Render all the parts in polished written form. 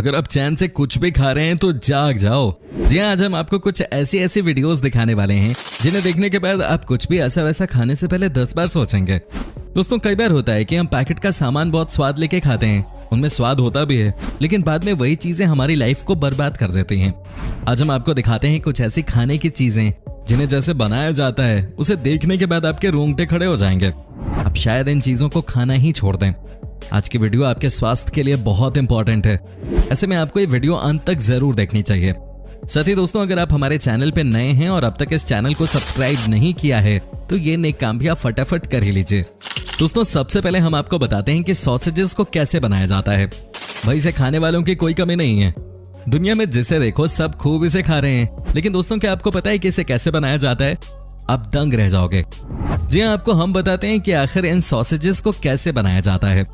अगर आप चैन से कुछ भी खा रहे हैं तो जाग जाओ। जी हाँ, आज हम आपको कुछ ऐसी वीडियोस दिखाने वाले हैं जिन्हें देखने के बाद आप कुछ भी ऐसा वैसा खाने से पहले 10 बार सोचेंगे। दोस्तों, कई बार होता है कि हम पैकेट का सामान बहुत स्वाद लेके खाते हैं, उनमें स्वाद होता भी है, लेकिन बाद में वही चीजें हमारी लाइफ को बर्बाद कर देती हैं। आज हम आपको दिखाते हैं कुछ ऐसी खाने की चीजें जिन्हें जैसे बनाया जाता है उसे देखने के बाद आपके रोंगटे खड़े हो जाएंगे। आप शायद इन चीजों को खाना ही छोड़ दें। आज की वीडियो आपके स्वास्थ्य के लिए बहुत इंपॉर्टेंट है, ऐसे में आपको ये वीडियो अंत तक जरूर देखनी चाहिए। साथ ही दोस्तों, अगर आप हमारे चैनल पे नए हैं और अब तक इस चैनल को सब्सक्राइब नहीं किया है तो ये नेक काम भी आप फटाफट कर ही लीजिए। दोस्तों, सबसे पहले हम आपको बताते हैं कि सॉसेजेस को कैसे बनाया जाता है। भाई, इसे खाने वालों की कोई कमी नहीं है। दुनिया में जिसे देखो सब खूब इसे खा रहे हैं, लेकिन दोस्तों क्या आपको पता है कि इसे कैसे बनाया जाता है? आप दंग रह जाओगे। जी हाँ, आपको हम बताते हैं कि आखिर इन सॉसेजेस को कैसे बनाया जाता है।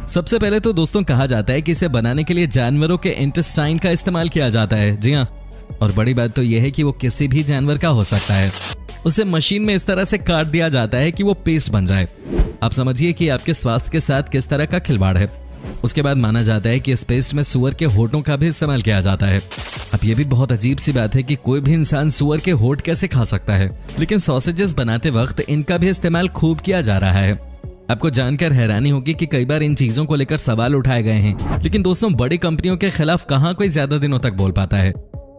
सबसे पहले तो दोस्तों कहा जाता है कि इसे बनाने के लिए जानवरों के इंटेस्टाइन का इस्तेमाल किया जाता है। जी हाँ, और बड़ी बात तो यह है कि वो किसी भी जानवर का हो सकता है। उसे मशीन में इस तरह से काट दिया जाता है कि वो पेस्ट बन जाए। आप समझिए कि आपके स्वास्थ्य के साथ किस तरह का खिलवाड़ है। उसके बाद माना जाता है कि इस पेस्ट में सूअर के होठों का भी इस्तेमाल किया जाता है। अब ये भी बहुत अजीब सी बात है कि कोई भी इंसान सूअर के होठ कैसे खा सकता है, लेकिन सॉसेजेस बनाते वक्त इनका भी इस्तेमाल खूब किया जा रहा है। आपको जानकर हैरानी होगी कि कई बार इन चीजों को लेकर सवाल उठाए गए हैं, लेकिन दोस्तों बड़ी कंपनियों के खिलाफ कहाँ कोई ज्यादा दिनों तक बोल पाता है।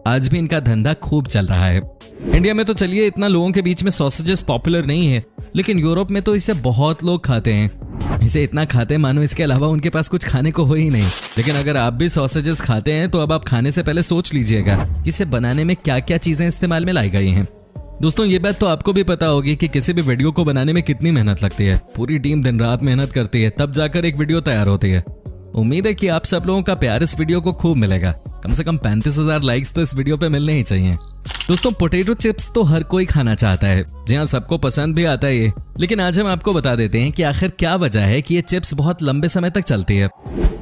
आज भी इनका धंधा खूब चल रहा है। इंडिया में तो चलिए इतना लोगों के बीच में सॉसेजेस पॉपुलर नहीं है, लेकिन यूरोप में तो इसे बहुत लोग खाते हैं। इसे इतना खाते हैं मानो इसके अलावा उनके पास कुछ खाने को हो ही नहीं। लेकिन अगर आप भी सॉसेजेस खाते हैं तो अब आप खाने से पहले सोच लीजिएगा कि इसे बनाने में क्या क्या चीजें इस्तेमाल में लाई गई हैं। दोस्तों, ये बात तो आपको भी पता होगी कि किसी भी वीडियो को बनाने में कितनी मेहनत लगती है। पूरी टीम दिन रात मेहनत करती है, तब जाकर एक वीडियो तैयार होती है। उम्मीद है कि आप सब लोगों का प्यार इस वीडियो को खूब मिलेगा। कम से कम 35,000 लाइक्स तो इस वीडियो पे मिलने ही चाहिए। दोस्तों, पोटैटो चिप्स तो हर कोई खाना चाहता है। जी हाँ, सबको पसंद भी आता है ये। लेकिन आज हम आपको बता देते हैं कि आखिर क्या वजह है कि ये चिप्स बहुत लंबे समय तक चलती है।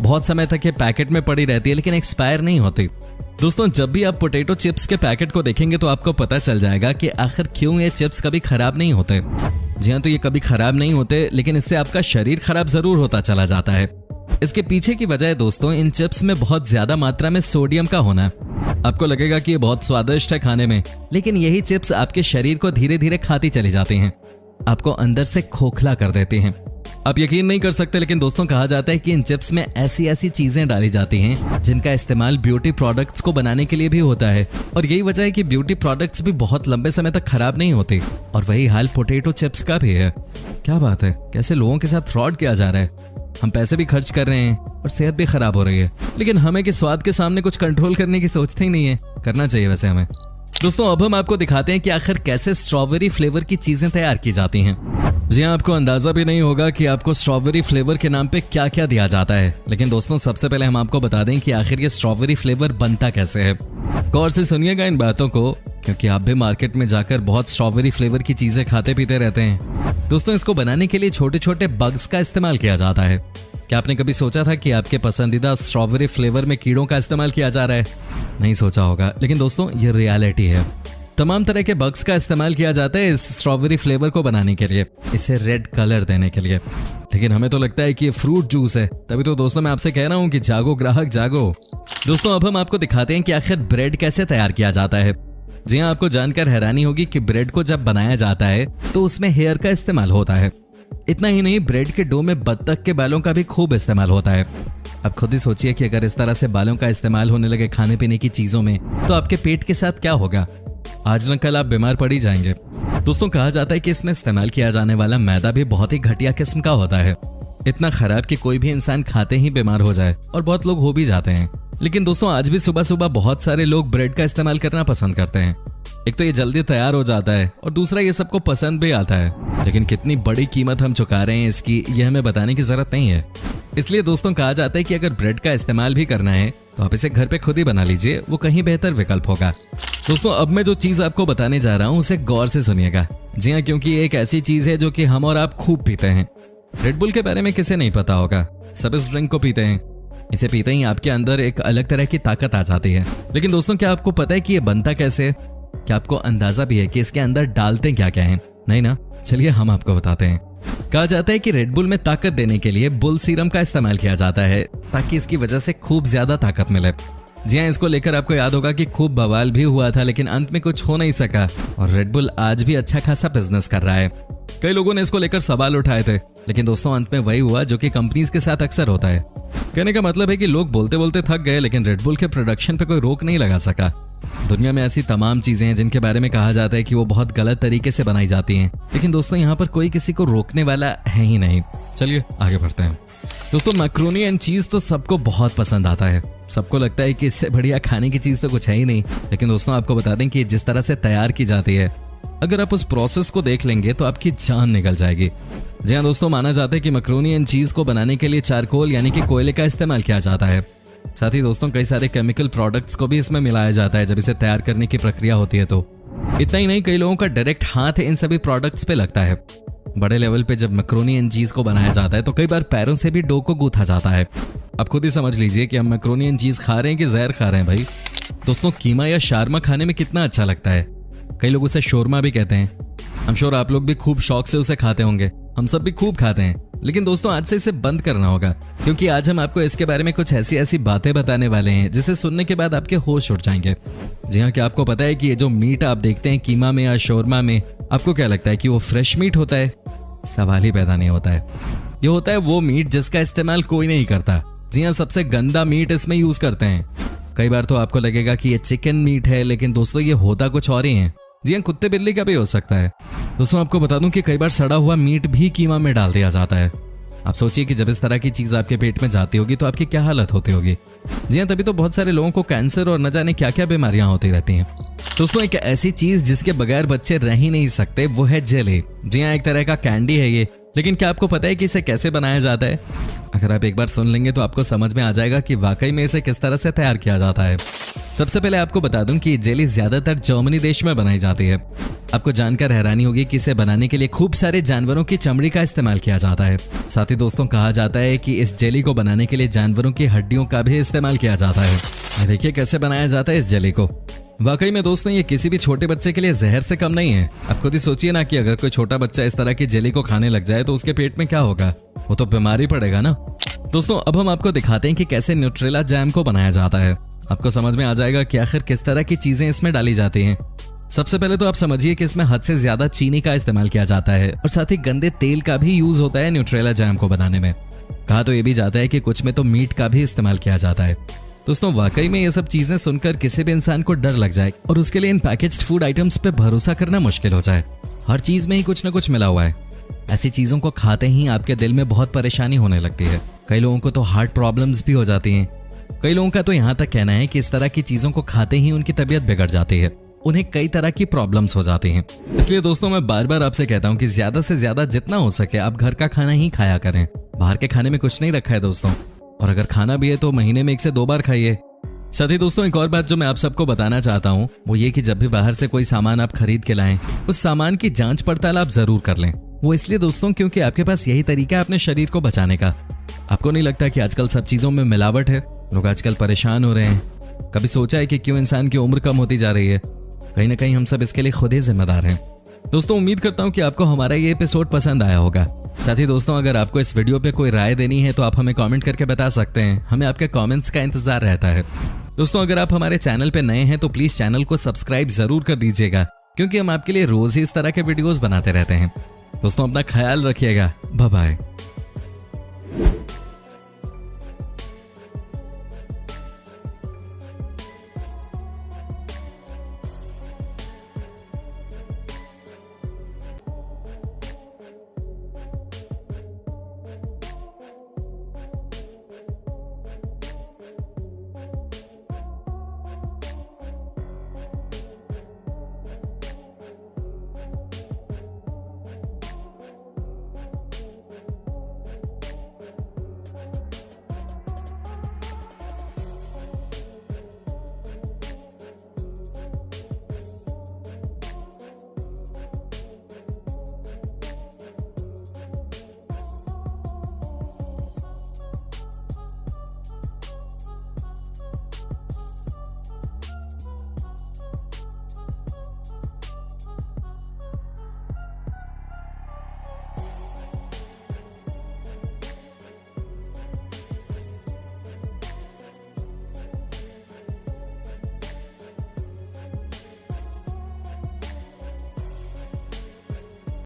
बहुत समय तक ये पैकेट में पड़ी रहती है लेकिन एक्सपायर नहीं होती। दोस्तों, जब भी आप पोटैटो चिप्स के पैकेट को देखेंगे तो आपको पता चल जाएगा कि आखिर क्यों ये चिप्स कभी खराब नहीं होते। जी हाँ, तो ये कभी खराब नहीं होते, लेकिन इससे आपका शरीर खराब जरूर होता चला जाता है। इसके पीछे की वजह है दोस्तों इन चिप्स में बहुत ज्यादा मात्रा में सोडियम का होना। आपको लगेगा कि ये बहुत स्वादिष्ट है खाने में, लेकिन यही चिप्स आपके शरीर को धीरे धीरे खाती चली जाती हैं, आपको अंदर से खोखला कर देती हैं। आप यकीन नहीं कर सकते, लेकिन दोस्तों कहा जाता है कि इन चिप्स में ऐसी चीजें डाली जाती हैं जिनका इस्तेमाल ब्यूटी प्रोडक्ट्स को बनाने के लिए भी होता है। और यही वजह है कि ब्यूटी प्रोडक्ट्स भी बहुत लंबे समय तक खराब नहीं होती। और वही हाल पोटैटो चिप्स का भी है। क्या बात है, कैसे लोगों के साथ फ्रॉड किया जा रहा है। हम पैसे भी खर्च कर रहे हैं और सेहत भी खराब हो रही है, लेकिन हमें कि स्वाद के सामने कुछ कंट्रोल करने की सोचते ही नहीं है। करना चाहिए वैसे हमें। दोस्तों, अब हम आपको दिखाते हैं कि आखिर कैसे स्ट्रॉबेरी फ्लेवर की चीजें तैयार की जाती हैं। जी हाँ, आपको अंदाजा भी नहीं होगा कि आपको स्ट्रॉबेरी फ्लेवर के नाम पे क्या क्या दिया जाता है। लेकिन दोस्तों, सबसे पहले हम आपको बता दें कि आखिर ये स्ट्रॉबेरी फ्लेवर बनता कैसे है। गौर से सुनिएगा इन बातों को, क्योंकि आप भी मार्केट में जाकर बहुत स्ट्रॉबेरी फ्लेवर की चीजें खाते पीते रहते हैं। दोस्तों, इसको बनाने के लिए छोटे छोटे बग्स का इस्तेमाल किया जाता है। क्या आपने कभी सोचा था कि आपके पसंदीदा स्ट्रॉबेरी फ्लेवर में कीड़ों का इस्तेमाल किया जा रहा है? नहीं सोचा होगा, लेकिन दोस्तों ये रियलिटी है। तमाम तरह के बग्स का इस्तेमाल किया जाता है इस स्ट्रॉबेरी फ्लेवर को बनाने के लिए, इसे रेड कलर देने के लिए। लेकिन हमें तो लगता है कि ये फ्रूट जूस है, तभी तो दोस्तों मैं आपसे कह रहा हूँ कि जागो ग्राहक जागो। दोस्तों, अब हम आपको दिखाते हैं कि आखिर ब्रेड कैसे तैयार किया जाता है। जी हाँ, आपको जानकर हैरानी होगी कि ब्रेड को जब बनाया जाता है तो उसमें हेयर का इस्तेमाल होता है। इतना ही नहीं, ब्रेड के डो में बत्तख के बालों का भी खूब इस्तेमाल होता है। अब खुद ही सोचिए कि अगर इस तरह से बालों का इस्तेमाल होने लगे खाने पीने की चीजों में तो आपके पेट के साथ क्या होगा? आज न कल आप बीमार पड़ ही जाएंगे। दोस्तों, कहा जाता है कि इसमें इस्तेमाल किया जाने वाला मैदा भी बहुत ही घटिया किस्म का होता है। इतना खराब कि कोई भी इंसान खाते ही बीमार हो जाए, और बहुत लोग हो भी जाते हैं। लेकिन दोस्तों, आज भी सुबह सुबह बहुत सारे लोग ब्रेड का इस्तेमाल करना पसंद करते हैं। एक तो ये जल्दी तैयार हो जाता है और दूसरा ये सबको पसंद भी आता है। लेकिन कितनी बड़ी कीमत हम चुका रहे हैं इसकी, ये हमें बताने की जरूरत नहीं है। इसलिए दोस्तों कहा जाता है कि अगर ब्रेड का इस्तेमाल भी करना है तो आप इसे घर पे खुद ही बना लीजिए, वो कहीं बेहतर विकल्प होगा। दोस्तों, अब मैं जो चीज आपको बताने जा रहा हूँ उसे गौर से सुनिएगा। जी हाँ, क्योंकि ये एक ऐसी चीज है जो कि हम और आप खूब पीते हैं। रेड बुल के बारे में किसे नहीं पता होगा। सब इस ड्रिंक को पीते हैं। इसे पीते ही आपके अंदर एक अलग तरह की ताकत आ जाती है। लेकिन दोस्तों, क्या आपको पता है कि ये बनता कैसे? क्या आपको अंदाजा भी है कि इसके अंदर डालते क्या क्या हैं? नहीं ना, चलिए हम आपको बताते हैं। कहा जाता है कि रेड बुल में ताकत देने के लिए बुल सीरम का इस्तेमाल किया जाता है ताकि इसकी वजह से खूब ज्यादा ताकत मिले। जी हाँ, इसको लेकर आपको याद होगा कि खूब बवाल भी हुआ था, लेकिन अंत में कुछ हो नहीं सका और रेड बुल आज भी अच्छा खासा बिजनेस कर रहा है। कई लोगों ने इसको लेकर सवाल उठाए थे, लेकिन दोस्तों अंत में वही हुआ जो कि कंपनीज के साथ अक्सर होता है। कहने का मतलब है कि लोग बोलते बोलते थक गए, लेकिन रेड बुल के प्रोडक्शन पे कोई रोक नहीं लगा सका। दुनिया में ऐसी तमाम चीजें हैं जिनके बारे में कहा जाता है कि वो बहुत गलत तरीके से बनाई जाती हैं, लेकिन दोस्तों यहाँ पर कोई किसी को रोकने वाला है ही नहीं। चलिए आगे बढ़ते हैं। दोस्तों मैक्रोनी एंड चीज तो सबको बहुत पसंद आता है। सबको लगता है कि इससे बढ़िया खाने की चीज तो कुछ है ही नहीं, लेकिन दोस्तों आपको बता दें कि जिस तरह से तैयार की जाती है, अगर आप उस प्रोसेस को देख लेंगे तो आपकी जान निकल जाएगी। जी हाँ दोस्तों, माना जाता है कि मैक्रोनी एंड चीज को बनाने के लिए चारकोल यानी कि कोयले का इस्तेमाल किया जाता है। साथ ही दोस्तों कई सारे केमिकल प्रोडक्ट्स को भी इसमें मिलाया जाता है जब इसे तैयार करने की प्रक्रिया होती है। तो इतना ही नहीं, कई लोगों का डायरेक्ट हाथ इन सभी प्रोडक्ट्स पे लगता है। बड़े लेवल पे जब मैक्रोनी एंड चीज को बनाया जाता है तो कई बार पैरों से भी डो को गूंथा जाता है। अब खुद ही समझ लीजिए कि हम मैक्रोनी एंड चीज खा रहे हैं कि जहर खा रहे हैं भाई। दोस्तों कीमा या शारमा खाने में कितना अच्छा लगता है। कई लोग उसे शोरमा भी कहते हैं। हम श्योर आप लोग भी खूब शौक से उसे खाते होंगे, हम सब भी खूब खाते हैं। लेकिन दोस्तों आज से इसे बंद करना होगा, क्योंकि आज हम आपको इसके बारे में कुछ ऐसी ऐसी बातें बताने वाले हैं जिसे सुनने के बाद आपके होश उड़ जाएंगे। जी हाँ, क्या आपको पता है कि ये जो मीट आप देखते हैं कीमा में या शोरमा में, आपको क्या लगता है कि वो फ्रेश मीट होता है? सवाल ही पैदा नहीं होता है। ये होता है वो मीट जिसका इस्तेमाल कोई नहीं करता। जी हाँ, सबसे गंदा मीट इसमें यूज करते हैं। कई बार तो आपको लगेगा कि ये चिकन मीट है, लेकिन दोस्तों ये होता कुछ और ही है। जी हाँ, कुत्ते बिल्ली का भी हो सकता है। दोस्तों आपको बता दूं कि कई बार सड़ा हुआ मीट भी कीमा में डाल दिया जाता है। आप सोचिए कि जब इस तरह की चीज आपके पेट में जाती होगी तो आपकी क्या हालत होती होगी। जी हाँ, तभी तो बहुत सारे लोगों को कैंसर और न जाने क्या क्या बीमारियां होती रहती हैं। दोस्तों एक ऐसी चीज जिसके बगैर बच्चे रह ही नहीं सकते वो है जेली। जी हाँ, एक तरह का कैंडी है ये, लेकिन क्या आपको पता है कि इसे कैसे बनाया जाता है? अगर आप एक बार सुन लेंगे तो आपको समझ में आ जाएगा कि वाकई में इसे किस तरह से तैयार किया जाता है। सबसे पहले आपको बता दूं कि जेली ज्यादातर जर्मनी देश में बनाई जाती है। आपको जानकर हैरानी होगी कि इसे बनाने के लिए खूब सारे जानवरों की चमड़ी का इस्तेमाल किया जाता है। साथ ही दोस्तों कहा जाता है कि इस जेली को बनाने के लिए जानवरों की हड्डियों का भी इस्तेमाल किया जाता है। ये देखिए कैसे बनाया जाता है इस जेली को। वाकई में दोस्तों ये किसी भी छोटे बच्चे के लिए जहर से कम नहीं है। आप खुद ही सोचिए ना कि अगर कोई छोटा बच्चा इस तरह की जेली को खाने लग जाए तो उसके पेट में क्या होगा? वो तो बीमार ही पड़ेगा ना। दोस्तों अब हम आपको दिखाते हैं कि कैसे न्यूट्रेला जैम को बनाया जाता है। आपको समझ में आ जाएगा कि आखिर किस तरह की चीजें इसमें डाली जाती हैं। सबसे पहले तो आप समझिए कि इसमें हद से ज्यादा चीनी का इस्तेमाल किया जाता है और साथ ही गंदे तेल का भी यूज होता है न्यूट्रेला जैम को बनाने में। कहा तो ये भी जाता है कि कुछ में तो मीट का भी इस्तेमाल किया जाता है। दोस्तों वाकई में ये सब चीजें सुनकर किसी भी इंसान को डर लग जाए और उसके लिए इन पैकेज्ड फूड आइटम्स पे भरोसा करना मुश्किल हो जाए। हर चीज में ही कुछ न कुछ मिला हुआ है। ऐसी चीजों को खाते ही आपके दिल में बहुत परेशानी होने लगती है। कई लोगों को तो हार्ट प्रॉब्लम्स भी हो जाती हैं। कई लोगों का तो यहाँ तक कहना है कि इस तरह की चीजों को खाते ही उनकी तबीयत बिगड़ जाती है, उन्हें कई तरह की प्रॉब्लम्स हो जाती हैं। इसलिए दोस्तों मैं बार बार आपसे कहता हूँ कि ज्यादा से ज्यादा जितना हो सके आप घर का खाना ही खाया करें। बाहर के खाने में कुछ नहीं रखा है दोस्तों, और अगर खाना भी है तो महीने में 1 से 2 बार खाइए। साथ ही दोस्तों एक और बात जो मैं आप सबको बताना चाहता हूँ वो ये कि जब भी बाहर से कोई सामान आप खरीद के लाएं, उस सामान की जांच पड़ताल आप जरूर कर लें। वो इसलिए दोस्तों क्योंकि आपके पास यही तरीका है अपने शरीर को बचाने का। आपको नहीं लगता कि आजकल सब चीजों में मिलावट है? लोग आजकल परेशान हो रहे हैं। कभी सोचा है कि क्यों इंसान की उम्र कम होती जा रही है? कहीं ना कहीं हम सब इसके लिए खुद ही जिम्मेदार हैं। दोस्तों उम्मीद करता हूँ कि आपको हमारा ये एपिसोड पसंद आया होगा। साथ ही दोस्तों अगर आपको इस वीडियो पे कोई राय देनी है तो आप हमें कमेंट करके बता सकते हैं। हमें आपके कमेंट्स का इंतजार रहता है। दोस्तों अगर आप हमारे चैनल पे नए हैं तो प्लीज चैनल को सब्सक्राइब जरूर कर दीजिएगा, क्योंकि हम आपके लिए रोज ही इस तरह के वीडियोस बनाते रहते हैं। दोस्तों अपना ख्याल रखिएगा। Bye bye.